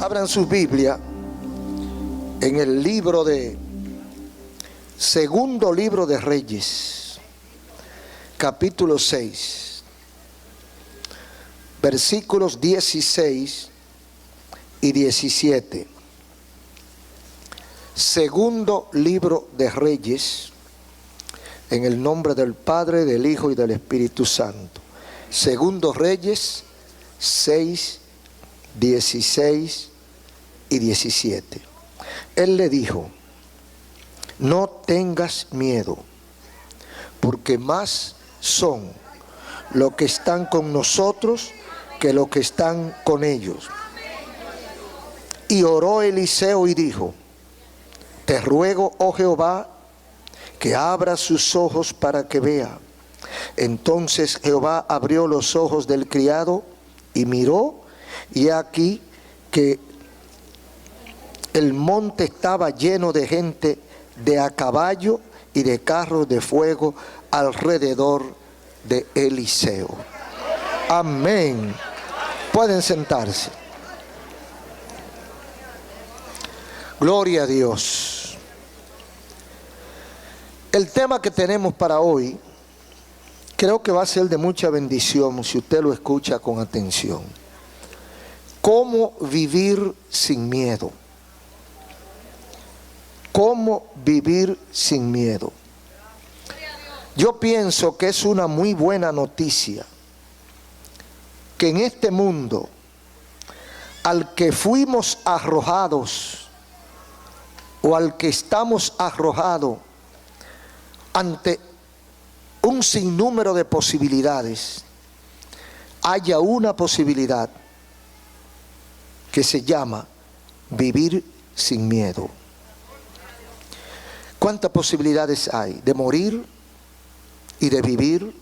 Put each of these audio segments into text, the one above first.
Abran su Biblia en el libro de Segundo Libro de Reyes, capítulo 6, versículos 16 y 17. Segundo Libro de Reyes, en el nombre del Padre, del Hijo y del Espíritu Santo. Segundo Reyes 6, 16 y 17. Él le dijo: no tengas miedo, porque más son los que están con nosotros que los que están con ellos. Y oró Eliseo y dijo: te ruego, oh Jehová, que abra sus ojos para que vea. Entonces Jehová abrió los ojos del criado y miró, y aquí que el monte estaba lleno de gente de a caballo y de carros de fuego alrededor de Eliseo. Amén. Pueden sentarse. Gloria a Dios. El tema que tenemos para hoy creo que va a ser de mucha bendición si usted lo escucha con atención. ¿Cómo vivir sin miedo? ¿Cómo vivir sin miedo? Yo pienso que es una muy buena noticia que en este mundo al que fuimos arrojados o al que estamos arrojados ante un sinnúmero de posibilidades, haya una posibilidad que se llama vivir sin miedo. ¿Cuántas posibilidades hay de morir y de vivir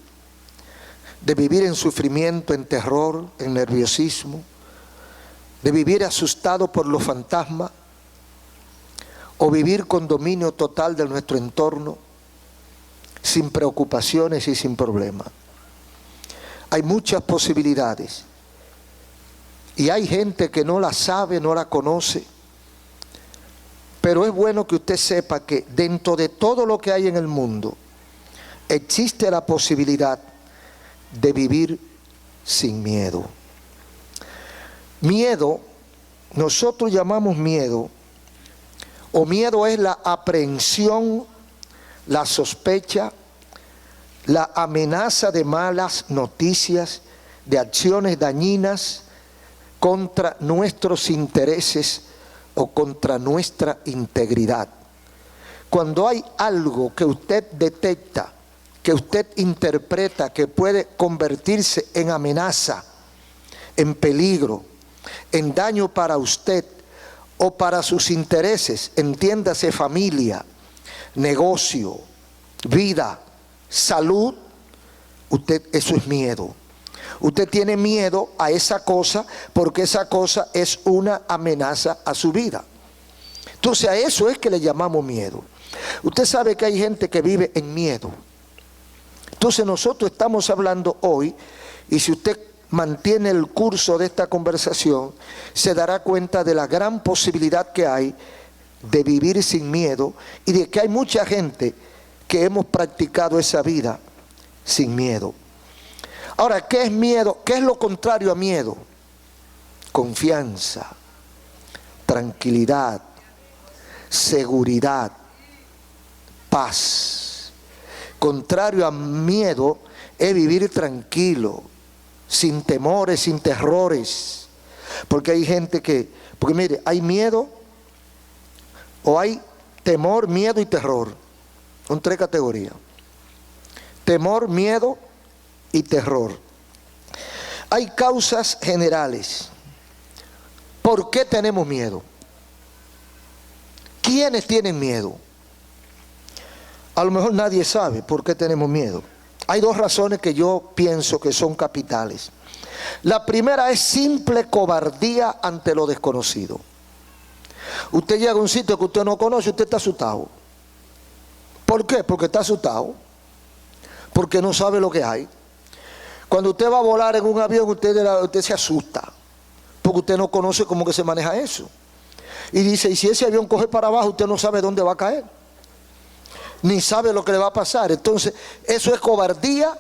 en sufrimiento, en terror, en nerviosismo, de vivir asustado por los fantasmas, o vivir con dominio total de nuestro entorno, sin preocupaciones y sin problemas? Hay muchas posibilidades y hay gente que no la sabe, no la conoce, pero es bueno que usted sepa que dentro de todo lo que hay en el mundo existe la posibilidad de vivir sin miedo. Miedo, nosotros llamamos miedo, o miedo es la aprehensión, la sospecha, la amenaza de malas noticias, de acciones dañinas contra nuestros intereses o contra nuestra integridad. Cuando hay algo que usted detecta, que usted interpreta que puede convertirse en amenaza, en peligro, en daño para usted o para sus intereses, entiéndase familia, negocio, vida, salud, eso es miedo. Usted tiene miedo a esa cosa porque esa cosa es una amenaza a su vida. Entonces a eso es que le llamamos miedo. Usted sabe que hay gente que vive en miedo. Entonces nosotros estamos hablando hoy, y si usted mantiene el curso de esta conversación, se dará cuenta de la gran posibilidad que hay de vivir sin miedo y de que hay mucha gente que hemos practicado esa vida sin miedo. Ahora, ¿qué es miedo? ¿Qué es lo contrario a miedo? Confianza, tranquilidad, seguridad, paz. Contrario a miedo es vivir tranquilo, sin temores, sin terrores. Porque hay gente porque mire, hay miedo, o hay temor, miedo y terror. Son tres categorías: temor, miedo y terror. Hay causas generales. ¿Por qué tenemos miedo? ¿Quiénes tienen miedo? A lo mejor nadie sabe por qué tenemos miedo. Hay dos razones que yo pienso que son capitales. La primera es simple cobardía ante lo desconocido. Usted llega a un sitio que usted no conoce, usted está asustado. ¿Por qué? Porque está asustado. Porque no sabe lo que hay. Cuando usted va a volar en un avión, usted se asusta. porque usted no conoce cómo que se maneja eso. Y dice, y si ese avión coge para abajo, usted no sabe dónde va a caer, ni sabe lo que le va a pasar. Entonces, eso es cobardía,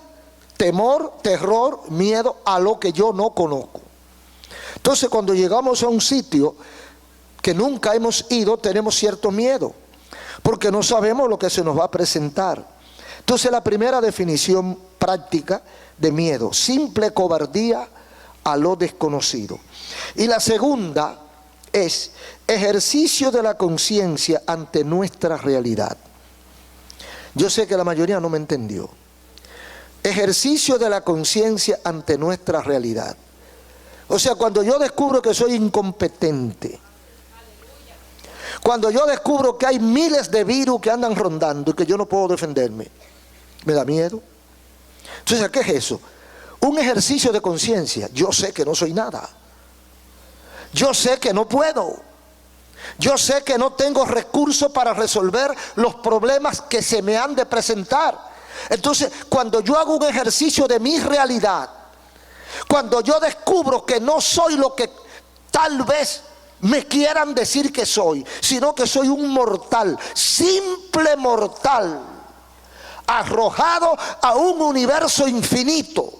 temor, terror, miedo a lo que yo no conozco. Entonces, cuando llegamos a un sitio que nunca hemos ido, tenemos cierto miedo, porque no sabemos lo que se nos va a presentar. Entonces, la primera definición práctica de miedo, simple cobardía a lo desconocido. Y la segunda es ejercicio de la conciencia ante nuestra realidad. Yo sé que la mayoría no me entendió. Ejercicio de la conciencia ante nuestra realidad. O sea, cuando yo descubro que soy incompetente, cuando yo descubro que hay miles de virus que andan rondando y que yo no puedo defenderme, me da miedo. Entonces, ¿qué es eso? Un ejercicio de conciencia. Yo sé que no soy nada. Yo sé que no puedo. Yo sé que no tengo recursos para resolver los problemas que se me han de presentar. Entonces, cuando yo hago un ejercicio de mi realidad, cuando yo descubro que no soy lo que tal vez me quieran decir que soy, sino que soy un mortal, simple mortal, arrojado a un universo infinito.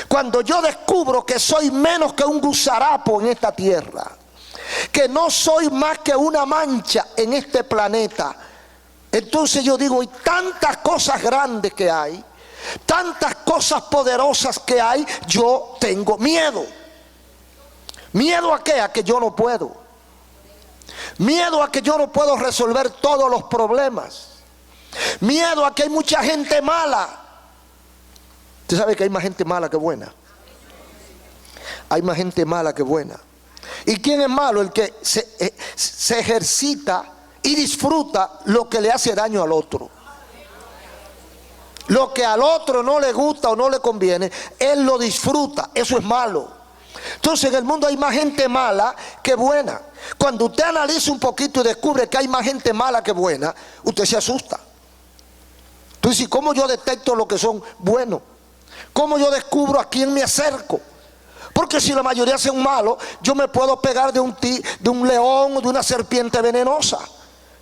Cuando yo descubro que soy menos que un gusarapo en esta tierra, que no soy más que una mancha en este planeta, entonces yo digo, y tantas cosas grandes que hay, tantas cosas poderosas que hay, yo tengo miedo. ¿Miedo a qué? A que yo no puedo. Miedo a que yo no puedo resolver todos los problemas. Miedo a que hay mucha gente mala. Usted sabe que hay más gente mala que buena. Hay más gente mala que buena. ¿Y quién es malo? El que se ejercita y disfruta lo que le hace daño al otro. Lo que al otro no le gusta o no le conviene, él lo disfruta. Eso es malo. Entonces, en el mundo hay más gente mala que buena. Cuando usted analiza un poquito y descubre que hay más gente mala que buena, usted se asusta. Entonces, ¿cómo yo detecto lo que son buenos? ¿Cómo yo descubro a quién me acerco? Porque si la mayoría son malos, yo me puedo pegar de un león o de una serpiente venenosa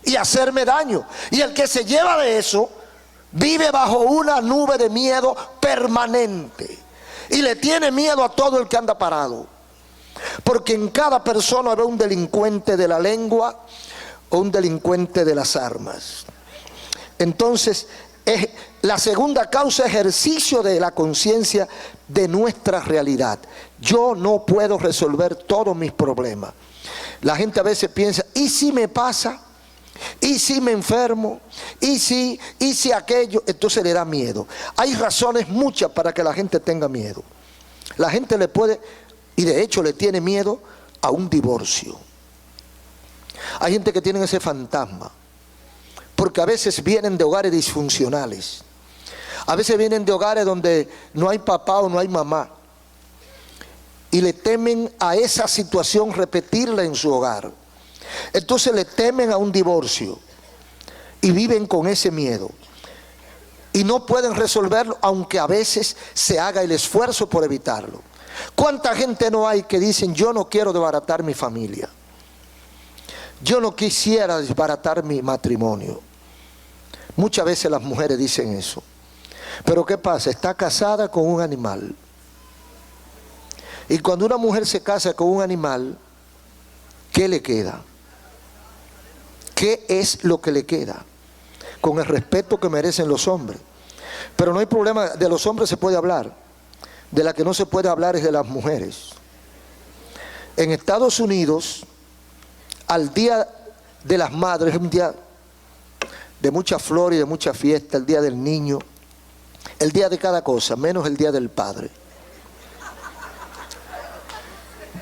y hacerme daño. Y el que se lleva de eso vive bajo una nube de miedo permanente y le tiene miedo a todo el que anda parado, porque en cada persona ve un delincuente de la lengua o un delincuente de las armas. Entonces, la segunda causa, ejercicio de la conciencia de nuestra realidad. Yo no puedo resolver todos mis problemas. La gente a veces piensa, ¿y si me pasa? ¿Y si me enfermo? ¿Y si aquello? Entonces le da miedo. Hay razones muchas para que la gente tenga miedo. La gente le puede, y de hecho le tiene miedo a un divorcio. Hay gente que tiene ese fantasma, porque a veces vienen de hogares disfuncionales. A veces vienen de hogares donde no hay papá o no hay mamá, y le temen a esa situación repetirla en su hogar. Entonces le temen a un divorcio y viven con ese miedo y no pueden resolverlo, aunque a veces se haga el esfuerzo por evitarlo. ¿Cuánta gente no hay que dicen, yo no quiero desbaratar mi familia, yo no quisiera desbaratar mi matrimonio? Muchas veces las mujeres dicen eso. Pero ¿qué pasa? Está casada con un animal. Y cuando una mujer se casa con un animal, ¿qué le queda? ¿Qué es lo que le queda? Con el respeto que merecen los hombres. Pero no hay problema, de los hombres se puede hablar. De la que no se puede hablar es de las mujeres. En Estados Unidos, al Día de las Madres, es un día de mucha flor y de mucha fiesta, el Día del Niño, el día de cada cosa, menos el Día del Padre.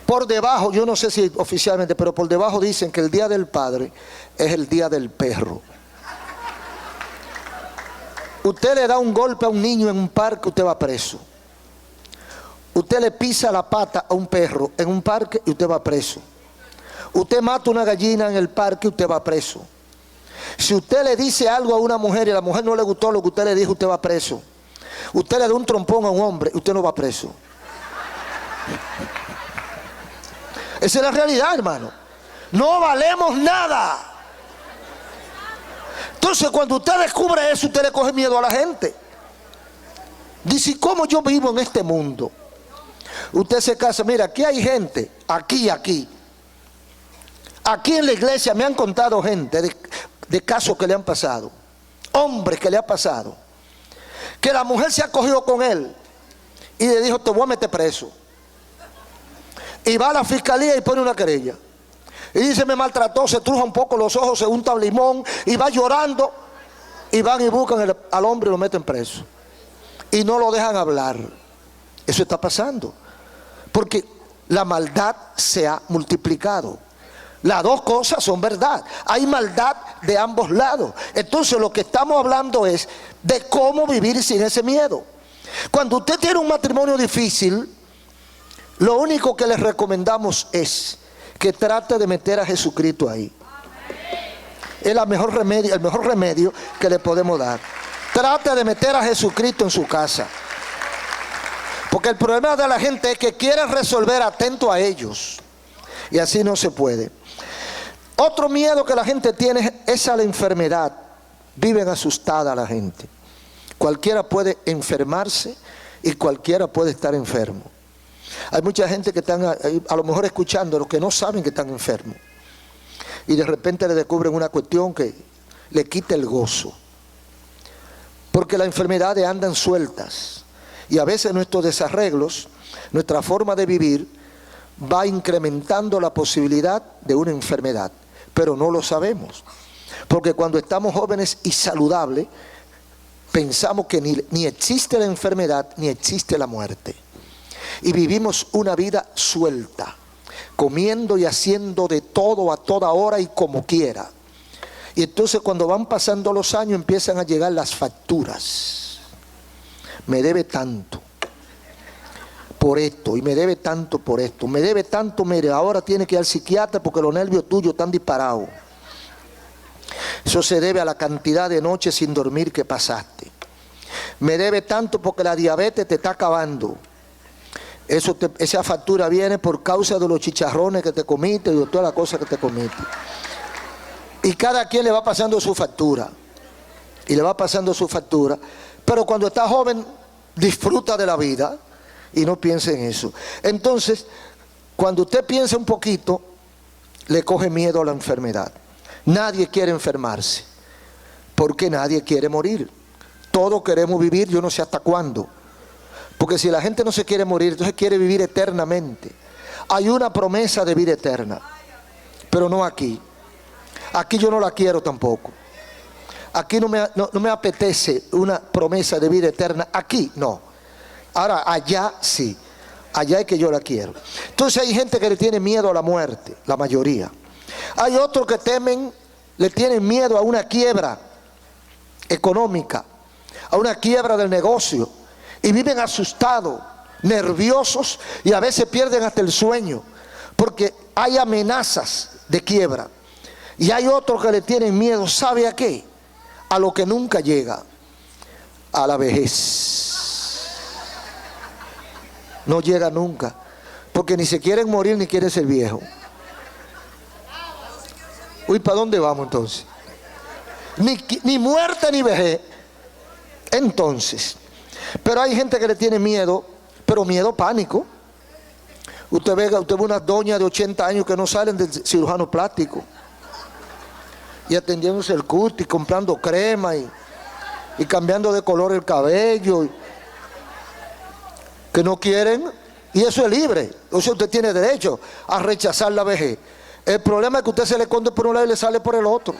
Por debajo, yo no sé si oficialmente, pero por debajo dicen que el Día del Padre es el Día del Perro. Usted le da un golpe a un niño en un parque, usted va preso. Usted le pisa la pata a un perro en un parque y usted va preso. Usted mata una gallina en el parque y usted va preso. Si usted le dice algo a una mujer y a la mujer no le gustó lo que usted le dijo, usted va preso. Usted le da un trompón a un hombre y usted no va preso. Esa es la realidad, hermano. No valemos nada. Entonces, cuando usted descubre eso, usted le coge miedo a la gente. Dice, ¿cómo yo vivo en este mundo? Usted se casa, mira, aquí hay gente, aquí en la iglesia me han contado gente de casos que le han pasado, hombres que le ha pasado, que la mujer se ha cogido con él y le dijo, te voy a meter preso. Y va a la fiscalía y pone una querella. Y dice, me maltrató, se truja un poco los ojos, se unta limón y va llorando. Y van y buscan al hombre y lo meten preso. Y no lo dejan hablar. Eso está pasando. Porque la maldad se ha multiplicado. Las dos cosas son verdad. Hay maldad de ambos lados. Entonces lo que estamos hablando es de cómo vivir sin ese miedo. Cuando usted tiene un matrimonio difícil, lo único que les recomendamos es que trate de meter a Jesucristo ahí. Es el mejor remedio que le podemos dar. Trate de meter a Jesucristo en su casa. Porque el problema de la gente es que quiere resolver atento a ellos. Y así no se puede. Otro miedo que la gente tiene es a la enfermedad. Viven asustada la gente. Cualquiera puede enfermarse y cualquiera puede estar enfermo. Hay mucha gente que están a lo mejor escuchando, los que no saben que están enfermos. Y de repente le descubren una cuestión que le quita el gozo. Porque las enfermedades andan sueltas. Y a veces nuestros desarreglos, nuestra forma de vivir, va incrementando la posibilidad de una enfermedad. Pero no lo sabemos. Porque cuando estamos jóvenes y saludables, pensamos que ni existe la enfermedad, ni existe la muerte. Y vivimos una vida suelta, comiendo y haciendo de todo a toda hora y como quiera. Y entonces cuando van pasando los años empiezan a llegar las facturas. Me debe tanto por esto y me debe tanto por esto. Me debe tanto, mire, ahora tiene que ir al psiquiatra porque los nervios tuyos están disparados. Eso se debe a la cantidad de noches sin dormir que pasaste. Me debe tanto porque la diabetes te está acabando. Esa factura viene por causa de los chicharrones que te comiste y de todas las cosas que te comiste. Y cada quien le va pasando su factura. Y le va pasando su factura. Pero cuando está joven, disfruta de la vida y no piense en eso. Entonces, cuando usted piensa un poquito, le coge miedo a la enfermedad. Nadie quiere enfermarse, porque nadie quiere morir. Todos queremos vivir, yo no sé hasta cuándo. Porque si la gente no se quiere morir, entonces quiere vivir eternamente. Hay una promesa de vida eterna, pero no aquí. Aquí yo no la quiero tampoco. Aquí no me apetece una promesa de vida eterna. Aquí no. Ahora allá sí. Allá es que yo la quiero. Entonces hay gente que le tiene miedo a la muerte, la mayoría. Hay otros que le tienen miedo a una quiebra económica, a una quiebra del negocio. Y viven asustados, nerviosos y a veces pierden hasta el sueño. Porque hay amenazas de quiebra. Y hay otros que le tienen miedo, ¿sabe a qué? A lo que nunca llega, a la vejez. No llega nunca, porque ni se quieren morir ni quieren ser viejos. Uy, ¿para dónde vamos entonces? Ni muerte ni vejez. Entonces, pero hay gente que le tiene miedo, pero miedo pánico. Usted ve unas doñas de 80 años que no salen del cirujano plástico. Y atendiéndose el cutis, comprando crema y cambiando de color el cabello. Que no quieren, y eso es libre. Eso usted tiene derecho a rechazar la vejez. El problema es que usted se le esconde por un lado y le sale por el otro.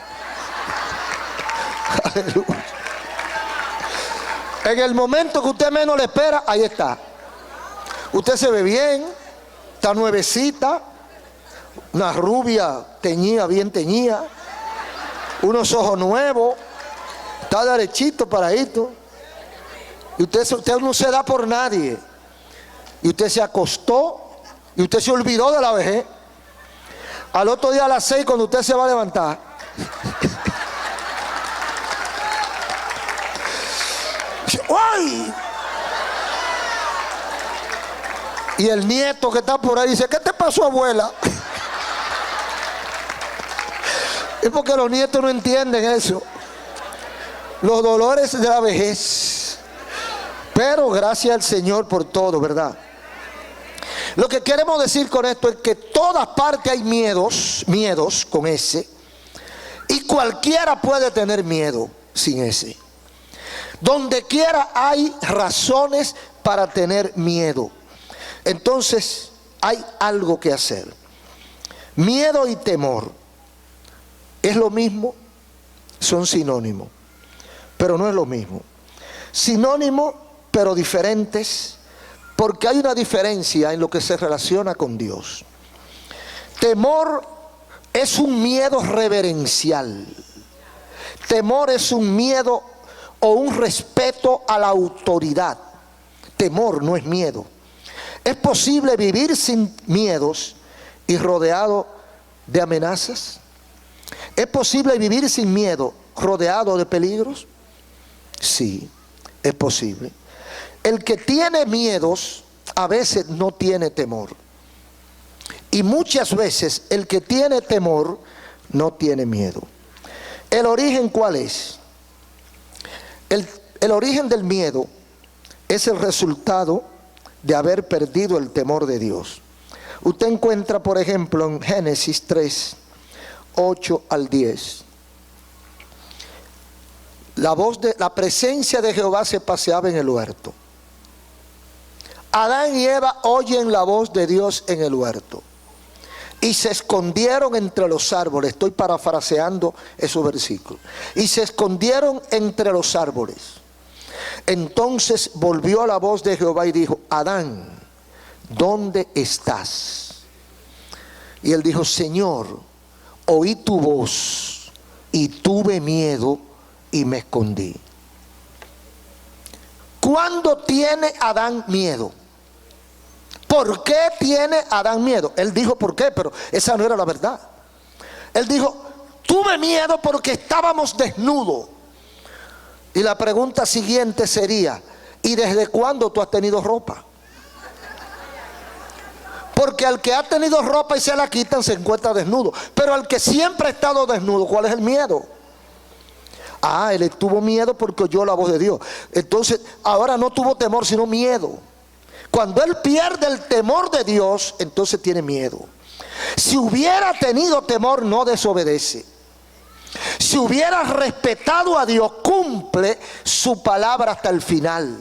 Aleluya. En el momento que usted menos le espera, ahí está. Usted se ve bien, está nuevecita, una rubia teñida, bien teñida, unos ojos nuevos, está derechito, paradito. Y usted no se da por nadie. Y usted se acostó y usted se olvidó de la vejez. Al otro día a las 6 cuando usted se va a levantar, ¡ay! Y el nieto que está por ahí dice, ¿qué te pasó, abuela? Es porque los nietos no entienden eso. Los dolores de la vejez. Pero gracias al Señor por todo, ¿verdad? Lo que queremos decir con esto es que todas partes hay miedos con ese. Y cualquiera puede tener miedo sin ese. Donde quiera hay razones para tener miedo. Entonces hay algo que hacer. Miedo y temor es lo mismo, son sinónimos, pero no es lo mismo. Sinónimos, pero diferentes, porque hay una diferencia en lo que se relaciona con Dios. Temor es un miedo reverencial. Temor es un miedo o un respeto a la autoridad. Temor no es miedo. ¿Es posible vivir sin miedos y rodeado de amenazas? ¿Es posible vivir sin miedo, rodeado de peligros? Sí, es posible. El que tiene miedos a veces no tiene temor. Y muchas veces el que tiene temor no tiene miedo. ¿El origen cuál es? El origen del miedo es el resultado de haber perdido el temor de Dios. Usted encuentra, por ejemplo, en Génesis 3, 8 al 10. La presencia de Jehová se paseaba en el huerto. Adán y Eva oyen la voz de Dios en el huerto. Y se escondieron entre los árboles. Estoy parafraseando esos versículos. Y se escondieron entre los árboles. Entonces volvió la voz de Jehová y dijo: Adán, ¿dónde estás? Y él dijo: Señor, oí tu voz y tuve miedo y me escondí. ¿Cuándo tiene Adán miedo? ¿Por qué tiene Adán miedo? Él dijo por qué, pero esa no era la verdad. Él dijo: tuve miedo porque estábamos desnudos. Y la pregunta siguiente sería: ¿y desde cuándo tú has tenido ropa? Porque al que ha tenido ropa y se la quitan se encuentra desnudo. Pero al que siempre ha estado desnudo, ¿cuál es el miedo? Ah, él tuvo miedo porque oyó la voz de Dios. Entonces, ahora no tuvo temor, sino miedo. Cuando él pierde el temor de Dios, entonces tiene miedo. Si hubiera tenido temor, no desobedece. Si hubiera respetado a Dios, cumple su palabra hasta el final.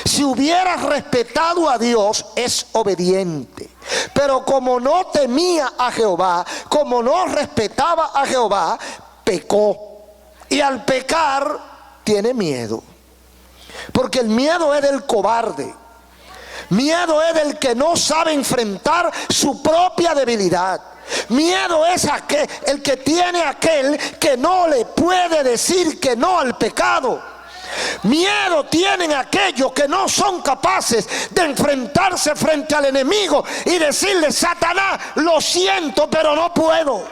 Si hubiera respetado a Dios, es obediente. Pero como no temía a Jehová, como no respetaba a Jehová, pecó. Y al pecar, tiene miedo. Porque el miedo es del cobarde. Miedo es del que no sabe enfrentar su propia debilidad. Miedo es el que tiene aquel que no le puede decir que no al pecado. Miedo tienen aquellos que no son capaces de enfrentarse frente al enemigo y decirle: Satanás, lo siento, pero no puedo.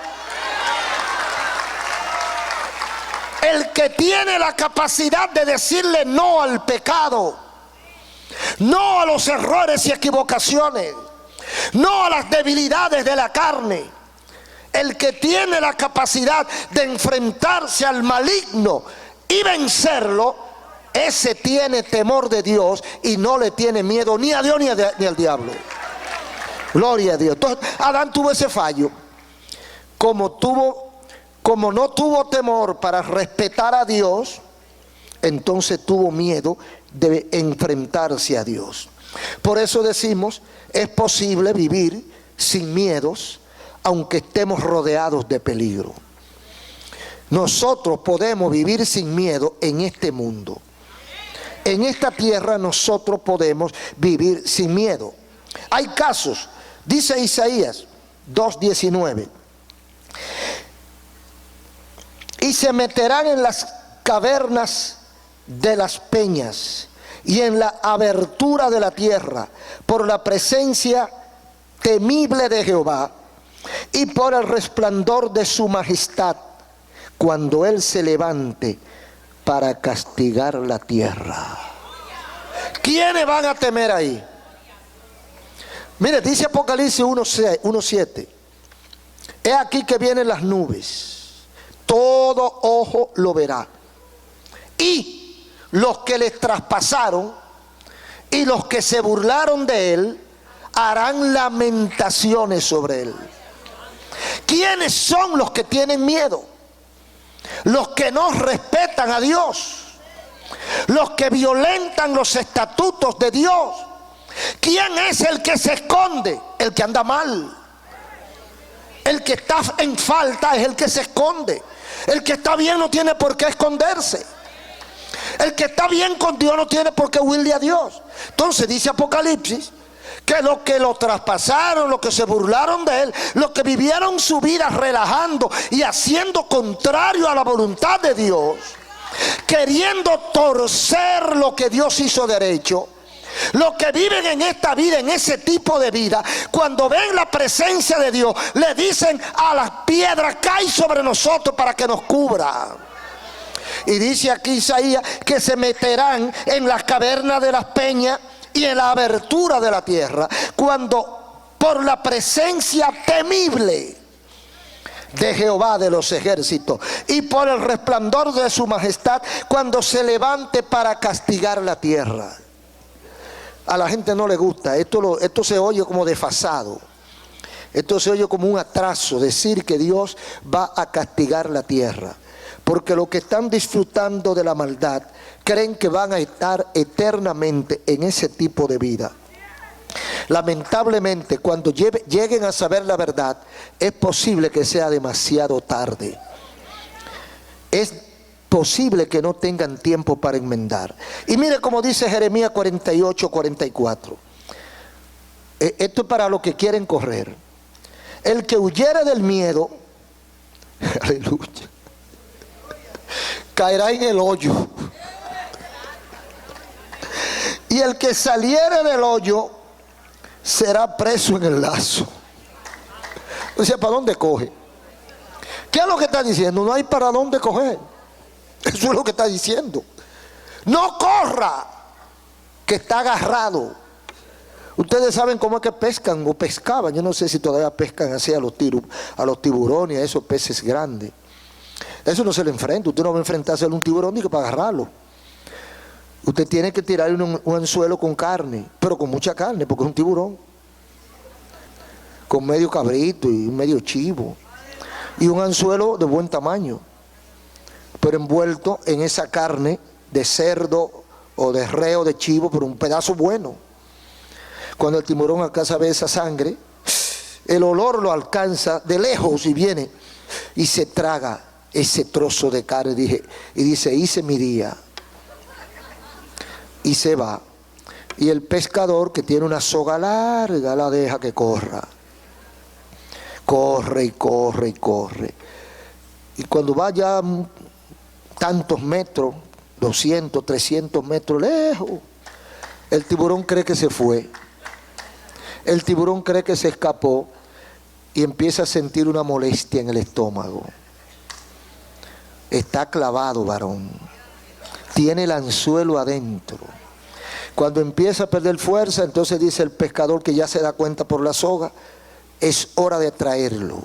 El que tiene la capacidad de decirle no al pecado, no a los errores y equivocaciones, no a las debilidades de la carne. El que tiene la capacidad de enfrentarse al maligno y vencerlo, ese tiene temor de Dios y no le tiene miedo ni a Dios ni al diablo. Gloria a Dios. Entonces, Adán tuvo ese fallo. Como no tuvo temor para respetar a Dios, entonces tuvo miedo de enfrentarse a Dios. Por eso decimos: es posible vivir sin miedos, aunque estemos rodeados de peligro. Nosotros podemos vivir sin miedo en este mundo. En esta tierra nosotros podemos vivir sin miedo. Hay casos, dice Isaías 2:19. Y se meterán en las cavernas de las peñas y en la abertura de la tierra, por la presencia temible de Jehová y por el resplandor de su majestad, cuando Él se levante para castigar la tierra. ¿Quiénes van a temer ahí? Mire, dice Apocalipsis 1:7. He aquí que vienen las nubes. todo ojo lo verá. Y los que les traspasaron y los que se burlaron de él harán lamentaciones sobre él. ¿Quiénes son los que tienen miedo? Los que no respetan a Dios, los que violentan los estatutos de Dios. ¿Quién es el que se esconde? El que anda mal. El que está en falta es el que se esconde. El que está bien no tiene por qué esconderse. El que está bien con Dios no tiene por qué huirle a Dios. Entonces dice Apocalipsis que los que lo traspasaron, los que se burlaron de él, los que vivieron su vida relajando y haciendo contrario a la voluntad de Dios, queriendo torcer lo que Dios hizo derecho, los que viven en esta vida, en ese tipo de vida, cuando ven la presencia de Dios, le dicen a las piedras: cae sobre nosotros para que nos cubra. Y dice aquí Isaías que se meterán en las cavernas de las peñas y en la abertura de la tierra, cuando por la presencia temible de Jehová de los ejércitos y por el resplandor de su majestad, cuando se levante para castigar la tierra. A la gente no le gusta, esto se oye como desfasado, esto se oye como un atraso, decir que Dios va a castigar la tierra, porque los que están disfrutando de la maldad creen que van a estar eternamente en ese tipo de vida. Lamentablemente, cuando lleguen a saber la verdad, es posible que sea demasiado tarde. Es posible que no tengan tiempo para enmendar. Y mire cómo dice Jeremías 48:44. Esto es para los que quieren correr. El que huyere del miedo, aleluya, caerá en el hoyo. Y el que saliere del hoyo será preso en el lazo. O sea, ¿para dónde coge? ¿Qué es lo que está diciendo? No hay para dónde coger. Eso es lo que está diciendo. No corra, que está agarrado. Ustedes saben cómo es que pescan o pescaban. Yo no sé si todavía pescan así a los tiburones, a esos peces grandes. Eso no se le enfrenta. Usted no va a enfrentarse a un tiburón ni que para agarrarlo. Usted tiene que tirarle un anzuelo con carne, pero con mucha carne, porque es un tiburón. Con medio cabrito y medio chivo. Y un anzuelo de buen tamaño, pero envuelto en esa carne de cerdo o de reo de chivo, pero un pedazo bueno. Cuando el tiburón alcanza a ver esa sangre, el olor lo alcanza de lejos y viene y se traga ese trozo de carne. Y dice: hice mi día. Y se va. Y el pescador, que tiene una soga larga, la deja que corra. Corre y corre y corre. Y cuando va ya tantos metros, 200, 300 metros lejos, el tiburón cree que se fue. El tiburón cree que se escapó y empieza a sentir una molestia en el estómago. Está clavado, varón. Tiene el anzuelo adentro. Cuando empieza a perder fuerza, entonces dice el pescador, que ya se da cuenta por la soga: es hora de traerlo.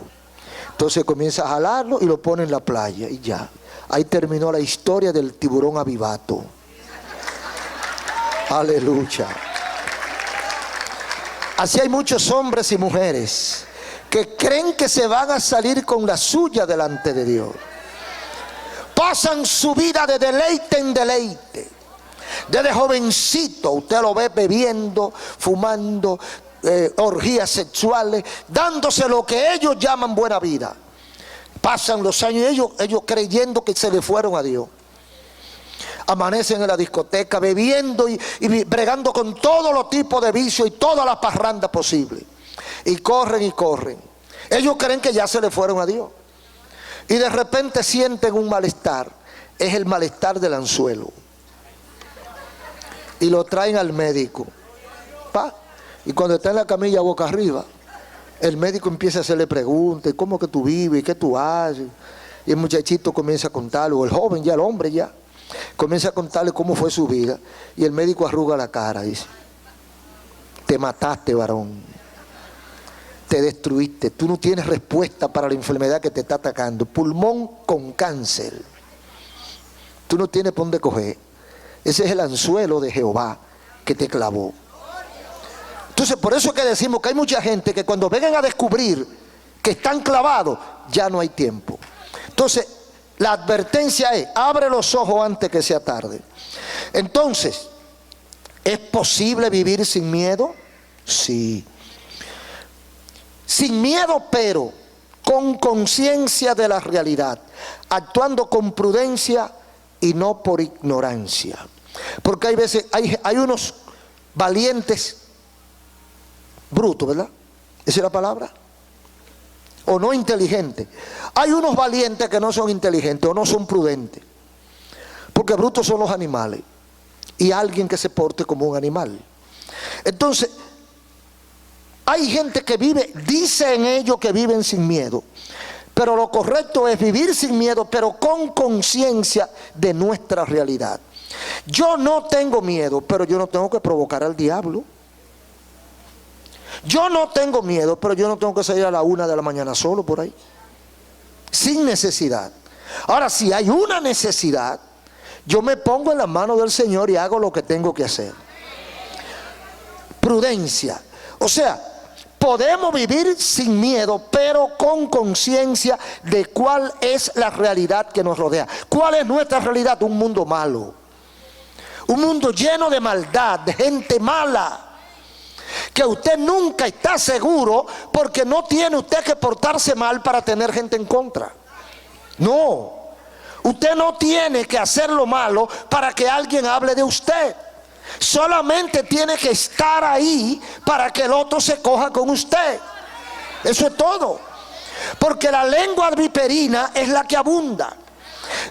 Entonces comienza a jalarlo y lo pone en la playa y ya. Ahí terminó la historia del tiburón avivato. Aleluya. Así hay muchos hombres y mujeres que creen que se van a salir con la suya delante de Dios. Pasan su vida de deleite en deleite. Desde jovencito usted lo ve bebiendo, fumando, orgías sexuales, dándose lo que ellos llaman buena vida. Pasan los años y ellos creyendo que se le fueron a Dios. Amanecen en la discoteca bebiendo y bregando con todos los tipos de vicios y todas las parrandas posibles. Y corren y corren. Ellos creen que ya se le fueron a Dios. Y de repente sienten un malestar. Es el malestar del anzuelo. Y lo traen al médico. Y cuando está en la camilla boca arriba, el médico empieza a hacerle preguntas: ¿cómo que tú vives? ¿Qué tú haces? Y el muchachito comienza a contarle, o el joven ya, el hombre ya, comienza a contarle cómo fue su vida. Y el médico arruga la cara y dice: te mataste, varón. te destruiste. Tú no tienes respuesta para la enfermedad que te está atacando. Pulmón con cáncer. Tú no tienes por dónde coger. Ese es el anzuelo de Jehová que te clavó. Entonces, por eso es que decimos que hay mucha gente que cuando vengan a descubrir que están clavados, ya no hay tiempo. Entonces, la advertencia es: abre los ojos antes que sea tarde. Entonces, ¿es posible vivir sin miedo? Sí. Sin miedo, pero con conciencia de la realidad, actuando con prudencia y no por ignorancia. Porque hay veces, hay unos valientes brutos, ¿verdad? ¿Esa es la palabra? O no inteligentes. Hay unos valientes que no son inteligentes o no son prudentes. Porque brutos son los animales. Y alguien que se porte como un animal. Entonces, hay gente que vive, dice en ellos que viven sin miedo. Pero lo correcto es vivir sin miedo, pero con conciencia de nuestra realidad. Yo no tengo miedo, pero yo no tengo que provocar al diablo. Yo no tengo miedo, pero yo no tengo que salir a la 1 de la mañana solo por ahí. Sin necesidad. Ahora, si hay una necesidad, yo me pongo en las manos del Señor y hago lo que tengo que hacer. Prudencia. O sea, podemos vivir sin miedo, pero con conciencia de cuál es la realidad que nos rodea. ¿Cuál es nuestra realidad? Un mundo malo. Un mundo lleno de maldad, de gente mala. Que usted nunca está seguro porque no tiene usted que portarse mal para tener gente en contra. No. Usted no tiene que hacer lo malo para que alguien hable de usted. Solamente tiene que estar ahí para que el otro se coja con usted. Eso es todo. Porque la lengua viperina es la que abunda.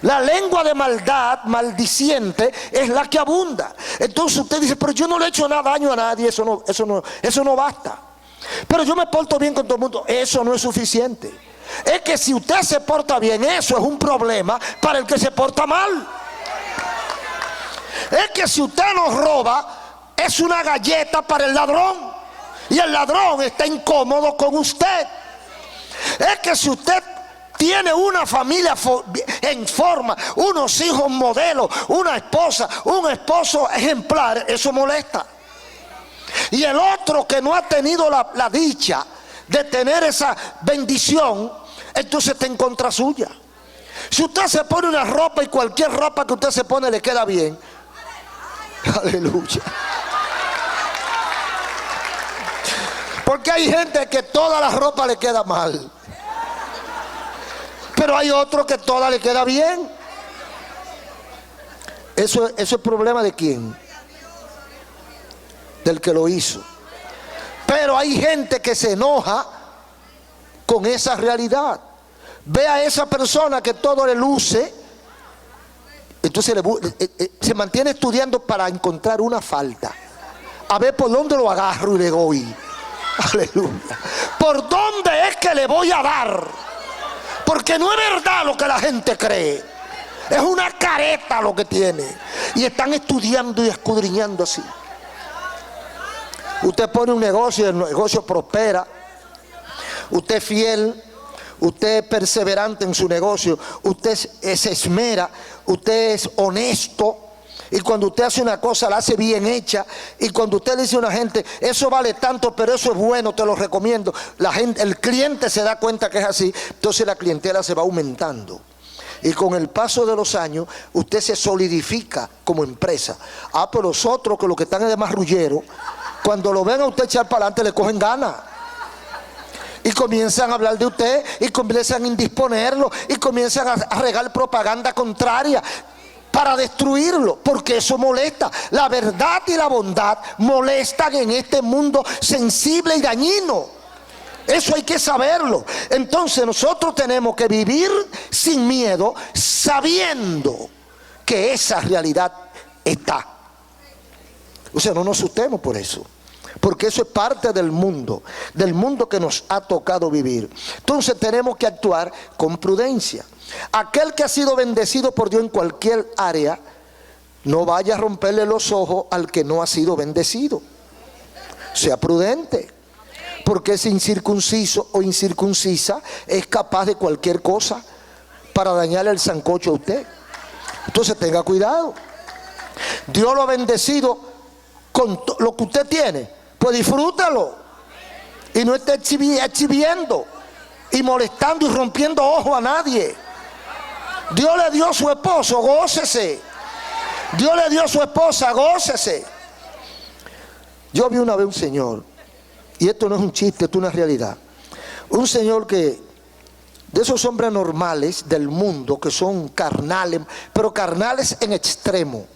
La lengua de maldad, maldiciente, es la que abunda. Entonces usted dice: pero yo no le he hecho nada daño a nadie. Eso no basta. Pero yo me porto bien con todo el mundo. Eso no es suficiente. Es que si usted se porta bien, eso es un problema para el que se porta mal. Es que si usted nos roba, es una galleta para el ladrón. Y el ladrón está incómodo con usted. Es que si usted tiene una familia en forma, unos hijos modelos, una esposa, un esposo ejemplar, eso molesta. Y el otro que no ha tenido la dicha de tener esa bendición, entonces está en contra suya. Si usted se pone una ropa y cualquier ropa que usted se pone le queda bien, aleluya. Porque hay gente que toda la ropa le queda mal, pero hay otro que toda le queda bien. Eso es problema de quién, del que lo hizo. Pero hay gente que se enoja con esa realidad. Ve a esa persona que todo le luce, entonces se mantiene estudiando para encontrar una falta. A ver por dónde lo agarro y le doy. Aleluya. ¿Por dónde es que le voy a dar? Porque no es verdad lo que la gente cree. Es una careta lo que tiene. Y están estudiando y escudriñando así. Usted pone un negocio y el negocio prospera. Usted es fiel. Usted es perseverante en su negocio. Usted se esmera. Usted es honesto. Y cuando usted hace una cosa, la hace bien hecha. Y cuando usted le dice a una gente: eso vale tanto, pero eso es bueno, te lo recomiendo, el cliente se da cuenta que es así. Entonces la clientela se va aumentando. Y con el paso de los años, usted se solidifica como empresa. Pero los otros, que los que están de marrullero, cuando lo ven a usted echar para adelante, le cogen ganas. Y comienzan a hablar de usted, y comienzan a indisponerlo, y comienzan a regar propaganda contraria para destruirlo, porque eso molesta. La verdad y la bondad molestan en este mundo sensible y dañino. Eso hay que saberlo. Entonces nosotros tenemos que vivir sin miedo, sabiendo que esa realidad está. O sea, no nos asustemos por eso, porque eso es parte del mundo que nos ha tocado vivir. Entonces tenemos que actuar con prudencia. Aquel que ha sido bendecido por Dios en cualquier área, no vaya a romperle los ojos al que no ha sido bendecido. Sea prudente, Porque ese incircunciso o incircuncisa es capaz de cualquier cosa para dañarle el sancocho a usted. Entonces tenga cuidado. Dios lo ha bendecido con lo que usted tiene, pues disfrútalo y no esté exhibiendo y molestando y rompiendo ojos a nadie. Dios le dio a su esposo, gócese. Dios le dio a su esposa, gócese. Yo vi una vez un señor, y esto no es un chiste, esto es una realidad. Un señor que, de esos hombres normales del mundo, que son carnales, pero carnales en extremo.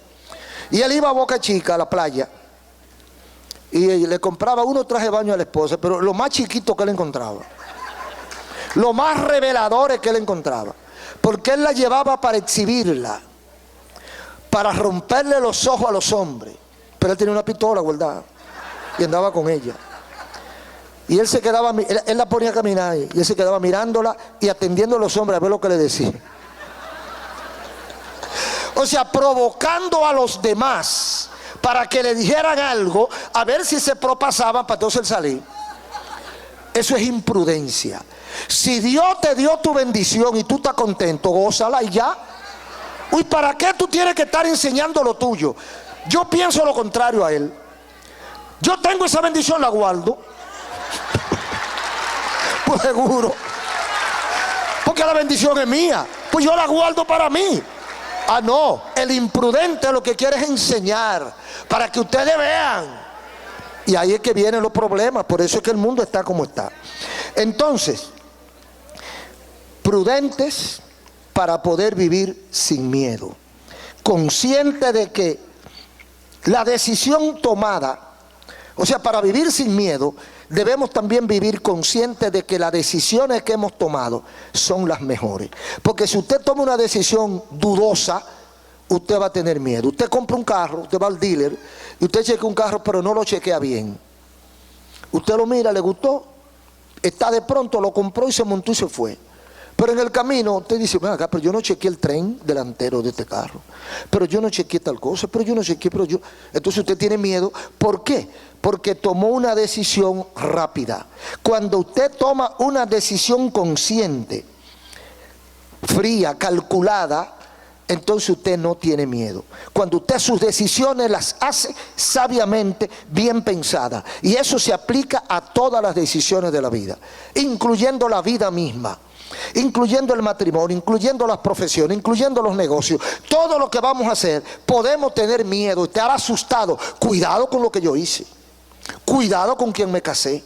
Y él iba a Boca Chica, a la playa, y le compraba uno traje de baño a la esposa, pero lo más chiquito que él encontraba, lo más reveladores que él encontraba, porque él la llevaba para exhibirla, para romperle los ojos a los hombres. Pero él tenía una pistola guardada y andaba con ella. Y él se quedaba, él la ponía a caminar y él se quedaba mirándola y atendiendo a los hombres a ver lo que le decía. O sea, provocando a los demás para que le dijeran algo, a ver si se propasaban para entonces él salir. Eso es imprudencia. Si Dios te dio tu bendición y tú estás contento, gózala y ya. Uy, ¿para qué tú tienes que estar enseñando lo tuyo? Yo pienso lo contrario a él. Yo tengo esa bendición, la guardo. Pues seguro. Porque la bendición es mía. Pues yo la guardo para mí. Ah, no. El imprudente lo que quiere es enseñar para que ustedes vean. Y ahí es que vienen los problemas. Por eso es que el mundo está como está. Entonces, prudentes para poder vivir sin miedo. Consciente de que la decisión tomada, o sea, para vivir sin miedo, debemos también vivir conscientes de que las decisiones que hemos tomado son las mejores. Porque si usted toma una decisión dudosa, usted va a tener miedo. Usted compra un carro, usted va al dealer y usted chequea un carro, pero no lo chequea bien. Usted lo mira, le gustó, está de pronto, lo compró y se montó y se fue. Pero en el camino usted dice, ven acá, pero yo no chequeé el tren delantero de este carro, pero yo no chequeé tal cosa, pero yo no chequeé, pero yo... Entonces usted tiene miedo. ¿Por qué? Porque tomó una decisión rápida. Cuando usted toma una decisión consciente, fría, calculada, entonces usted no tiene miedo. Cuando usted sus decisiones las hace sabiamente, bien pensadas. Y eso se aplica a todas las decisiones de la vida, incluyendo la vida misma, incluyendo el matrimonio, incluyendo las profesiones, incluyendo los negocios. Todo lo que vamos a hacer, podemos tener miedo, estar asustado. Cuidado con lo que yo hice, cuidado con quien me casé,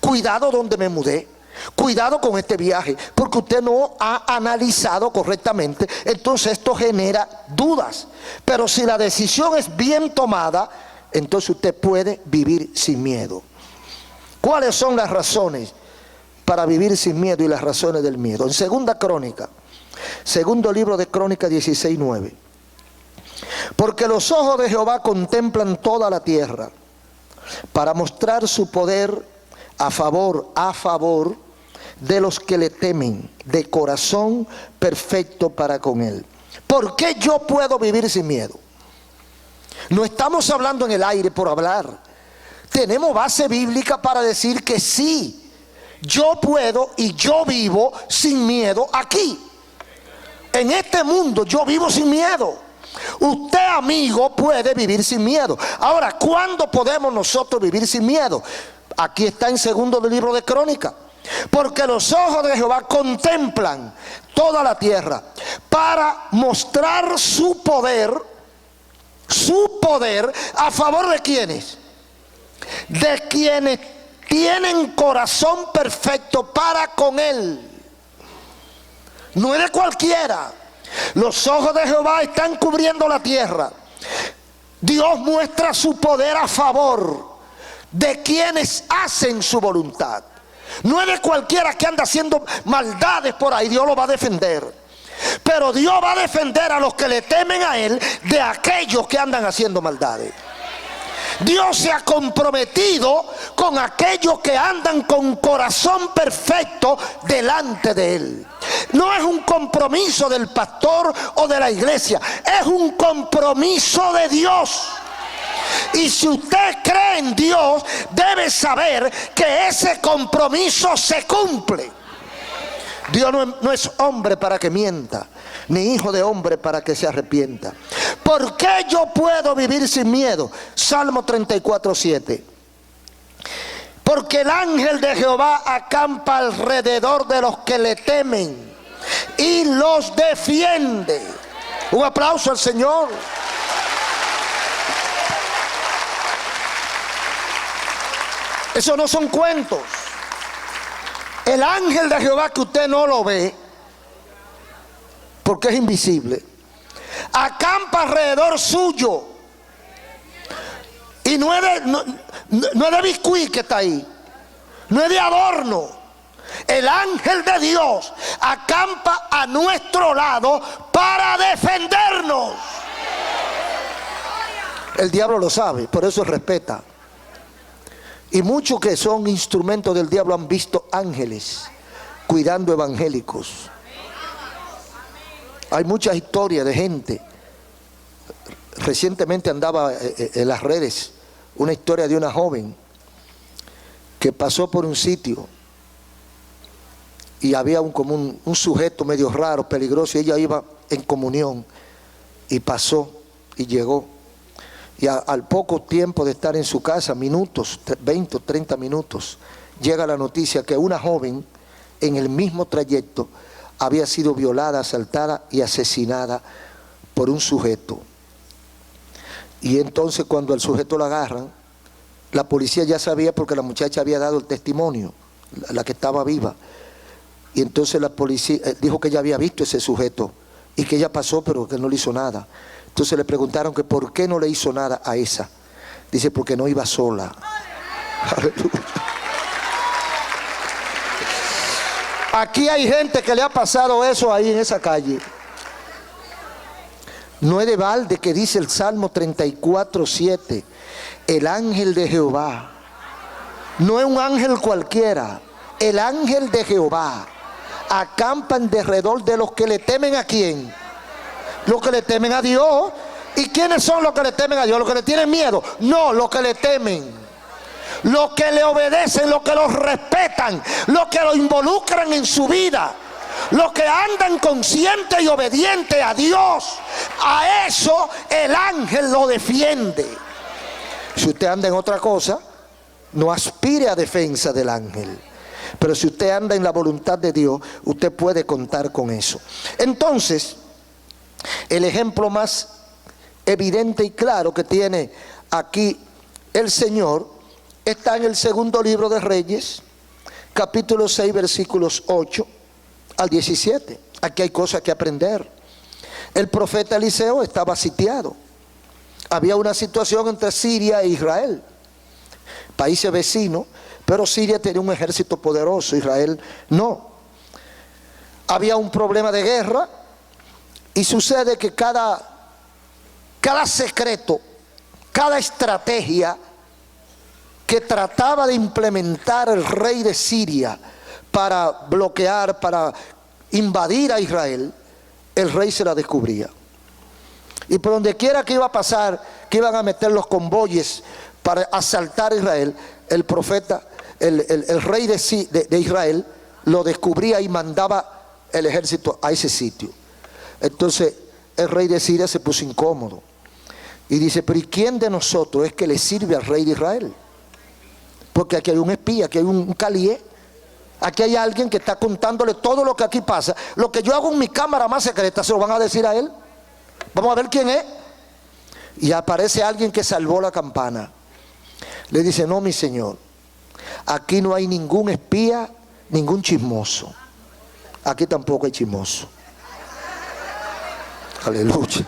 cuidado donde me mudé, cuidado con este viaje, porque usted no ha analizado correctamente. Entonces esto genera dudas. Pero si la decisión es bien tomada, entonces usted puede vivir sin miedo. ¿Cuáles son las razones para vivir sin miedo y las razones del miedo? En Segunda Crónica, segundo libro de Crónica 16:9. Porque los ojos de Jehová contemplan toda la tierra para mostrar su poder a favor de los que le temen, de corazón perfecto para con él. ¿Por qué yo puedo vivir sin miedo? No estamos hablando en el aire por hablar. Tenemos base bíblica para decir que sí, yo puedo y yo vivo sin miedo aquí. En este mundo yo vivo sin miedo. Usted, amigo, puede vivir sin miedo. Ahora, ¿cuándo podemos nosotros vivir sin miedo? Aquí está en segundo del libro de Crónica. Porque los ojos de Jehová contemplan toda la tierra para mostrar su poder a favor de quienes, de quienes tienen corazón perfecto para con él. No es de cualquiera. Los ojos de Jehová están cubriendo la tierra. Dios muestra su poder a favor de quienes hacen su voluntad. No es de cualquiera que anda haciendo maldades por ahí. Dios lo va a defender. Pero Dios va a defender a los que le temen a él de aquellos que andan haciendo maldades. Dios se ha comprometido con aquellos que andan con corazón perfecto delante de él. No es un compromiso del pastor o de la iglesia, es un compromiso de Dios. Y si usted cree en Dios, debe saber que ese compromiso se cumple. Dios no es hombre para que mienta, ni hijo de hombre para que se arrepienta. ¿Por qué yo puedo vivir sin miedo? Salmo 34:7. Porque el ángel de Jehová acampa alrededor de los que le temen y los defiende. Un aplauso al Señor. Eso no son cuentos. El ángel de Jehová, que usted no lo ve porque es invisible, acampa alrededor suyo. Y no es de biscuit que está ahí, no es de adorno. El ángel de Dios acampa a nuestro lado para defendernos. El diablo lo sabe, por eso respeta. Y muchos que son instrumentos del diablo han visto ángeles cuidando evangélicos. Hay muchas historias de gente. Recientemente andaba en las redes una historia de una joven que pasó por un sitio y había como un sujeto medio raro, peligroso, y ella iba en comunión y pasó y llegó. Y al poco tiempo de estar en su casa, minutos, 20 o 30 minutos, llega la noticia que una joven en el mismo trayecto había sido violada, asaltada y asesinada por un sujeto. Y entonces cuando al sujeto lo agarran, la policía ya sabía porque la muchacha había dado el testimonio, la que estaba viva. Y entonces la policía dijo que ella había visto ese sujeto y que ella pasó pero que no le hizo nada. Entonces le preguntaron que por qué no le hizo nada a esa. Dice, porque no iba sola. Aleluya. Aquí hay gente que le ha pasado eso ahí en esa calle. No es de balde que dice el Salmo 34:7. El ángel de Jehová. No es un ángel cualquiera. El ángel de Jehová acampa en derredor de los que le temen. ¿A quién? Los que le temen a Dios. ¿Y quiénes son los que le temen a Dios? ¿Los que le tienen miedo? No, los que le temen. Los que le obedecen, los que los respetan, los que lo involucran en su vida, los que andan conscientes y obedientes a Dios. A eso el ángel lo defiende. Si usted anda en otra cosa, no aspire a defensa del ángel. Pero si usted anda en la voluntad de Dios, usted puede contar con eso. Entonces, el ejemplo más evidente y claro que tiene aquí el Señor está en el segundo libro de Reyes, capítulo 6, versículos 8 al 17. Aquí hay cosas que aprender. El profeta Eliseo estaba sitiado. Había una situación entre Siria e Israel, países vecinos, pero Siria tenía un ejército poderoso, Israel no. Había un problema de guerra. Y sucede que cada secreto, cada estrategia que trataba de implementar el rey de Siria para bloquear, para invadir a Israel, el rey se la descubría. Y por donde quiera que iba a pasar, que iban a meter los convoyes para asaltar a Israel, el profeta, el rey de Israel lo descubría y mandaba el ejército a ese sitio. Entonces el rey de Siria se puso incómodo y dice, pero ¿y quién de nosotros es que le sirve al rey de Israel? Porque aquí hay un espía, aquí hay un calié, aquí hay alguien que está contándole todo lo que aquí pasa. Lo que yo hago en mi cámara más secreta se lo van a decir a él. Vamos a ver quién es. Y aparece alguien que salvó la campana. Le dice, no, mi señor, aquí no hay ningún espía, ningún chismoso. Aquí tampoco hay chismoso. Aleluya.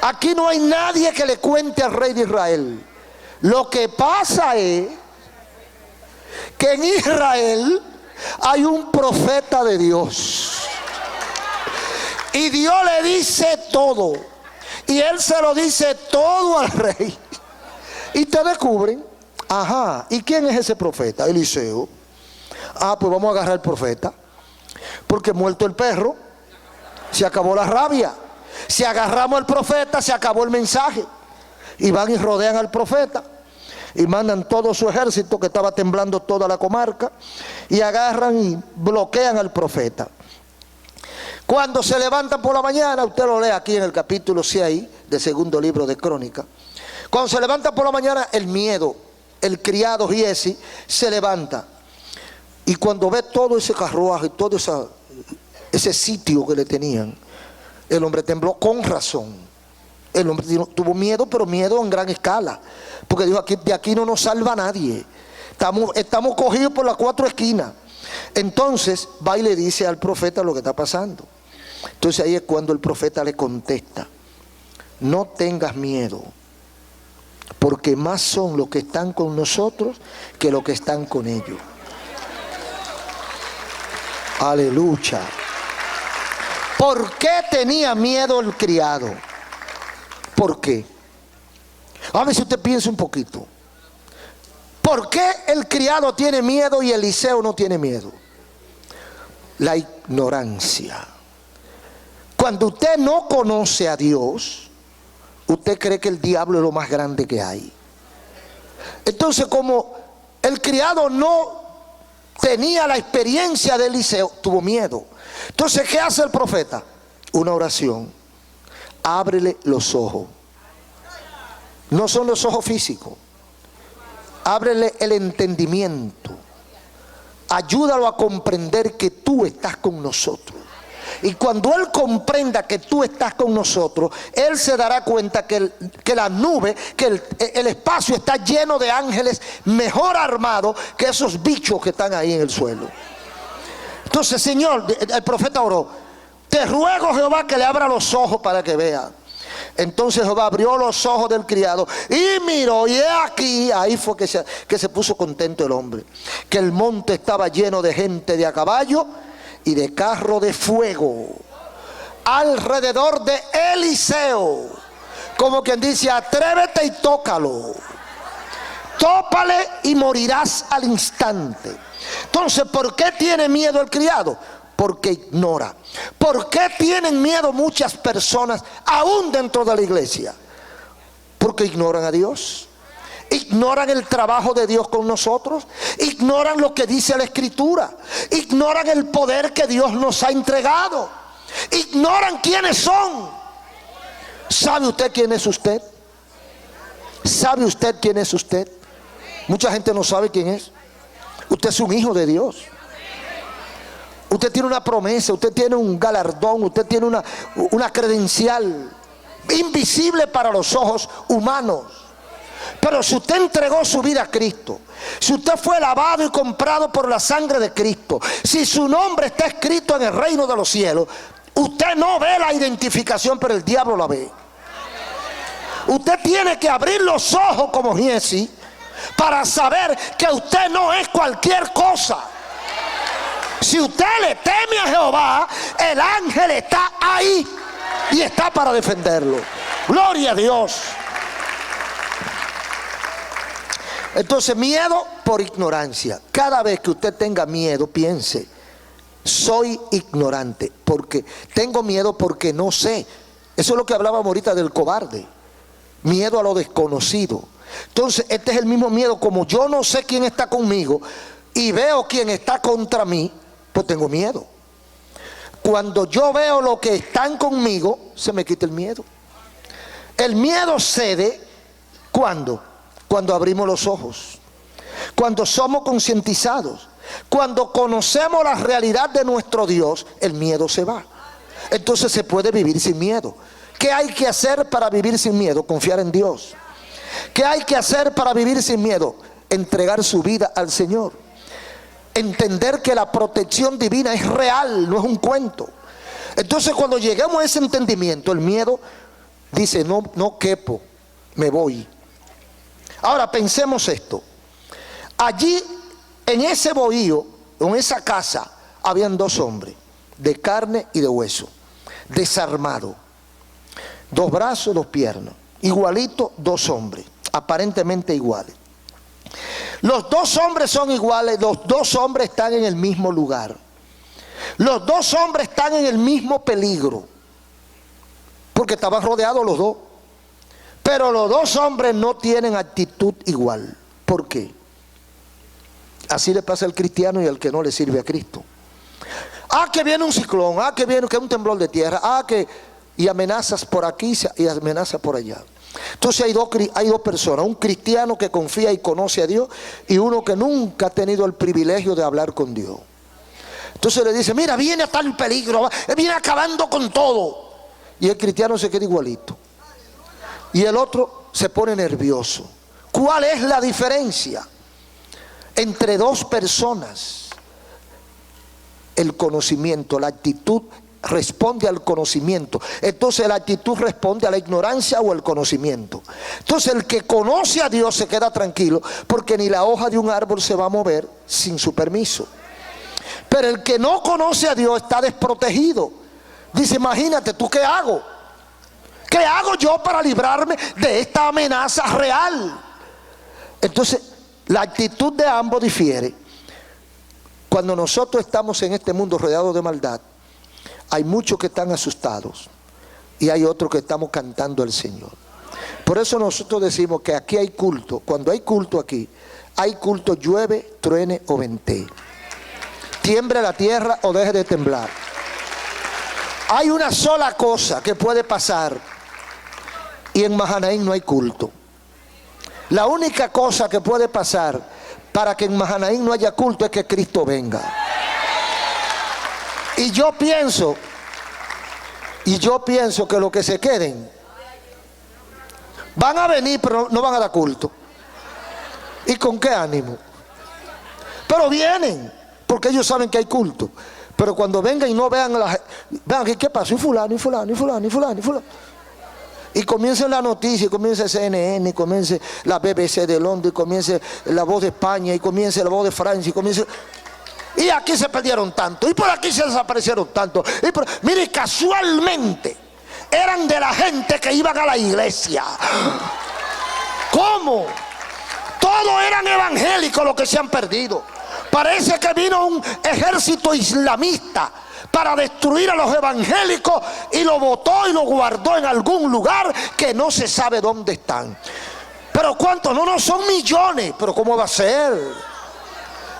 Aquí no hay nadie que le cuente al rey de Israel. Lo que pasa es que en Israel hay un profeta de Dios. Y Dios le dice todo. Y él se lo dice todo al rey. Y te descubren, ajá, ¿y quién es ese profeta? Eliseo. Ah, pues vamos a agarrar al profeta. Porque muerto el perro, se acabó la rabia. Si agarramos al profeta, se acabó el mensaje. Y van y rodean al profeta y mandan todo su ejército, que estaba temblando toda la comarca, y agarran y bloquean al profeta. Cuando se levantan por la mañana, usted lo lee aquí en el capítulo 6 del segundo libro de Crónicas. Cuando se levantan por la mañana, el miedo, el criado Giezi se levanta, y cuando ve todo ese carruaje, todo ese sitio que le tenían, el hombre tembló con razón. El hombre tuvo miedo, pero miedo en gran escala, porque dijo: de aquí no nos salva nadie, estamos cogidos por las cuatro esquinas. Entonces va y le dice al profeta lo que está pasando. Entonces ahí es cuando el profeta le contesta: no tengas miedo, porque más son los que están con nosotros que los que están con ellos. Aleluya. ¿Por qué tenía miedo el criado? ¿Por qué? A ver si usted piensa un poquito. ¿Por qué el criado tiene miedo y Eliseo no tiene miedo? La ignorancia. Cuando usted no conoce a Dios, usted cree que el diablo es lo más grande que hay. Entonces, como el criado no tenía la experiencia de Eliseo, tuvo miedo. Entonces, ¿qué hace el profeta? Una oración: ábrele los ojos. No son los ojos físicos. Ábrele el entendimiento. Ayúdalo a comprender que tú estás con nosotros. Y cuando él comprenda que tú estás con nosotros, él se dará cuenta que la nube, que el espacio está lleno de ángeles mejor armados que esos bichos que están ahí en el suelo. Entonces, Señor, el profeta oró: te ruego, Jehová, que le abra los ojos para que vea. Entonces Jehová abrió los ojos del criado y miró, y he aquí, ahí fue que se puso contento el hombre, que el monte estaba lleno de gente de a caballo y de carro de fuego alrededor de Eliseo, como quien dice: atrévete y tócalo, tópale y morirás al instante. Entonces, ¿por qué tiene miedo el criado? Porque ignora. ¿Por qué tienen miedo muchas personas aún dentro de la iglesia? Porque ignoran a Dios, ignoran el trabajo de Dios con nosotros, ignoran lo que dice la Escritura, ignoran el poder que Dios nos ha entregado, ignoran quiénes son. ¿Sabe usted quién es usted? ¿Sabe usted quién es usted? Mucha gente no sabe quién es. Usted es un hijo de Dios. Usted tiene una promesa, usted tiene un galardón, usted tiene una credencial invisible para los ojos humanos. Pero si usted entregó su vida a Cristo, si usted fue lavado y comprado por la sangre de Cristo, si su nombre está escrito en el reino de los cielos, usted no ve la identificación, pero el diablo la ve. Usted tiene que abrir los ojos como Giezi para saber que usted no es cualquier cosa. Si usted le teme a Jehová, el ángel está ahí y está para defenderlo. Gloria a Dios. Entonces, miedo por ignorancia. Cada vez que usted tenga miedo, piense: soy ignorante, porque tengo miedo porque no sé. Eso es lo que hablábamos ahorita del cobarde. Miedo a lo desconocido. Entonces, este es el mismo miedo. Como yo no sé quién está conmigo y veo quién está contra mí, pues tengo miedo. Cuando yo veo lo que están conmigo, se me quita el miedo. El miedo cede cuando abrimos los ojos, cuando somos concientizados, cuando conocemos la realidad de nuestro Dios, el miedo se va. Entonces se puede vivir sin miedo. ¿Qué hay que hacer para vivir sin miedo? Confiar en Dios. ¿Qué hay que hacer para vivir sin miedo? Entregar su vida al Señor. Entender que la protección divina es real, no es un cuento. Entonces, cuando lleguemos a ese entendimiento, el miedo dice: no quepo, me voy. Ahora pensemos esto. Allí, en ese bohío, en esa casa, habían dos hombres, de carne y de hueso, desarmados, dos brazos, dos piernas, igualitos, dos hombres, aparentemente iguales. Los dos hombres son iguales, los dos hombres están en el mismo lugar, los dos hombres están en el mismo peligro, porque estaban rodeados los dos. Pero los dos hombres no tienen actitud igual. ¿Por qué? Así le pasa al cristiano y al que no le sirve a Cristo. Que viene un ciclón, que viene que un temblor de tierra, y amenazas por aquí y amenazas por allá. Entonces hay dos personas, un cristiano que confía y conoce a Dios y uno que nunca ha tenido el privilegio de hablar con Dios. Entonces le dice, mira, viene a tal peligro, viene acabando con todo. Y el cristiano se queda igualito. Y el otro se pone nervioso. ¿Cuál es la diferencia entre dos personas? El conocimiento, la actitud responde al conocimiento. Entonces la actitud responde a la ignorancia o al conocimiento. Entonces el que conoce a Dios se queda tranquilo porque ni la hoja de un árbol se va a mover sin su permiso. Pero el que no conoce a Dios está desprotegido. Dice, imagínate, ¿tú qué hago? ¿Qué hago yo para librarme de esta amenaza real? Entonces la actitud de ambos difiere. Cuando nosotros estamos en este mundo rodeados de maldad, hay muchos que están asustados y hay otros que estamos cantando al Señor. Por eso nosotros decimos que aquí hay culto. Cuando hay culto aquí, hay culto llueve, truene o ventee, tiembre la tierra o deje de temblar. Hay una sola cosa que puede pasar y en Mahanaim no hay culto. La única cosa que puede pasar para que en Mahanaim no haya culto es que Cristo venga. Y yo pienso que los que se queden van a venir, pero no van a dar culto. ¿Y con qué ánimo? Pero vienen, porque ellos saben que hay culto. Pero cuando vengan y no vean vean ¿qué pasó? Y fulano, y fulano, y fulano, y fulano, y fulano. Y comiencen la noticia, y comienza CNN, y comience la BBC de Londres, y comience La Voz de España, y comience La Voz de Francia, y comience... Y aquí se perdieron tanto, y por aquí se desaparecieron tanto. Mire, casualmente eran de la gente que iban a la iglesia. ¿Cómo? Todos eran evangélicos los que se han perdido. Parece que vino un ejército islamista para destruir a los evangélicos y lo botó y lo guardó en algún lugar que no se sabe dónde están. Pero ¿cuántos? No son millones. Pero ¿cómo va a ser?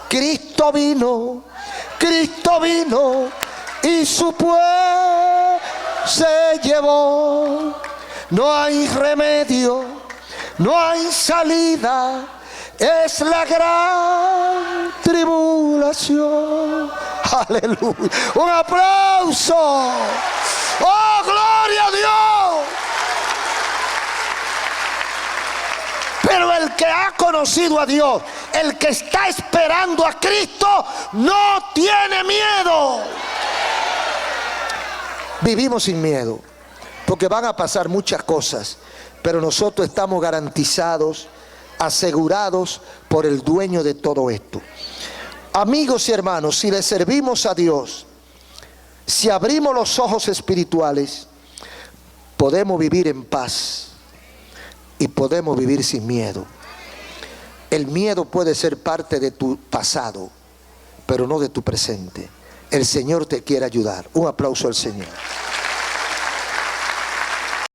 Cristo vino y su pueblo se llevó. No hay remedio, no hay salida, es la gran tribulación. Aleluya. Un aplauso. Oh, gloria a Dios. Pero el que ha conocido a Dios, el que está esperando a Cristo, no tiene miedo. Vivimos sin miedo, porque van a pasar muchas cosas, pero nosotros estamos garantizados, asegurados por el dueño de todo esto. Amigos y hermanos, si le servimos a Dios, si abrimos los ojos espirituales, podemos vivir en paz y podemos vivir sin miedo. El miedo puede ser parte de tu pasado, pero no de tu presente. El Señor te quiere ayudar. Un aplauso al Señor.